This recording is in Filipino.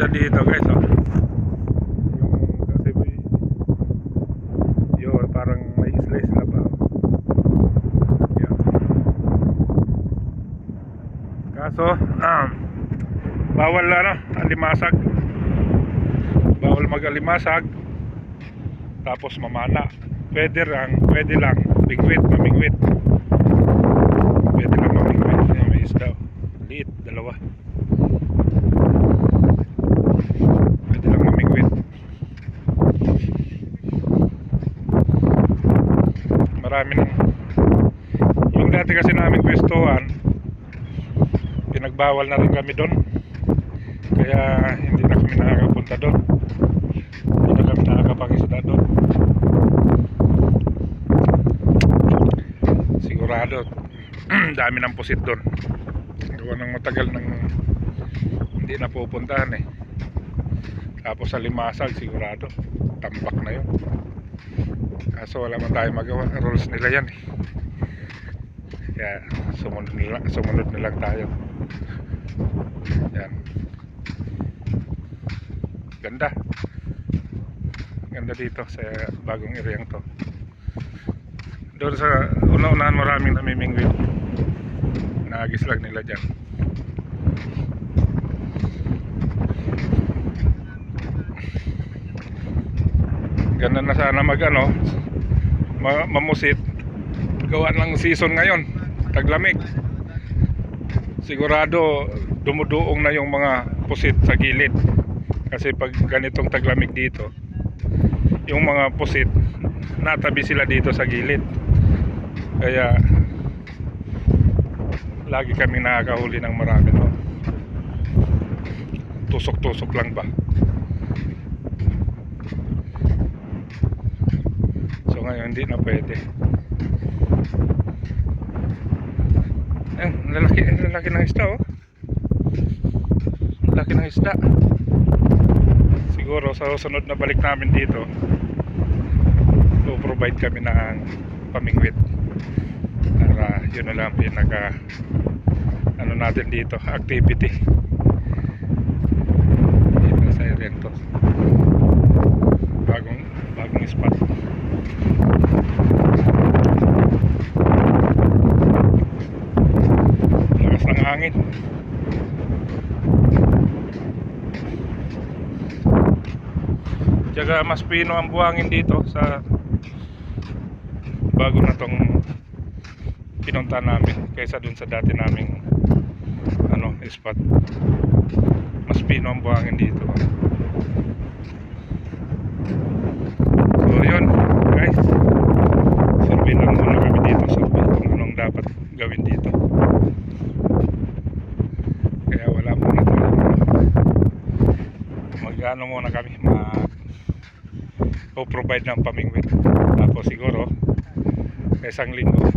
Ganda dito guys, oh. Yung kasi yun, parang may isla-isla pa, oh. Yan. Kaso bawal alimasag. Bawal mag-alimasag tapos mamana. Pwede lang bigwit, mamingwit. Pwede lang mamingwit. Ayan, may isda, oh. Liit, dalawa. Pwede lang mamingwit. Marami nang yung dati kasi naming pwestuhan, pinagbawal na rin kami doon. Kaya hindi na kami nakakapunta doon. Hindi na kami nakakapag-isda doon. Sigurado dami ng pusit doon. Gawa ng matagal nang hindi na pupuntahan eh. Tapos sa limasag sigurado tambak na yun. Kaso wala man tayo magawa, rules nila yan eh. Kaya sumunod na lang tayo. Yan. Ganda dito sa bagong areang to. Doon sa una-unahan maraming namimingwit. Naagis lang nila dyan. Ganda na sana mamusit. Gawa ng season ngayon, taglamig. Sigurado dumuduong na yung mga pusit sa gilid. Kasi pag ganitong taglamig dito, yung mga pusit natabi sila dito sa gilid. Kaya lagi kami nakakahuli ng marami, no? Tusok-tusok lang ba. So ngayon hindi na pwede. Lalaki ng isda, oh. Laki ng isda. Siguro sa susunod na balik namin dito, provide kami ng pamingwit. Para yun na lang pinaka natin dito, activity dito sa area to. Bagong spot. Lakas ng hangin. Tsaka mas pino ang buhangin dito sa bago na tong pinunta namin kaysa dun sa dati naming spot. Mas pino ang buhangin dito. So yun guys, survey lang muna kami dito, survey kung anong dapat gawin dito. Kaya wala muna tayo, mag-ano muna kami, provide ng pamingwit. Tapos siguro isang linggo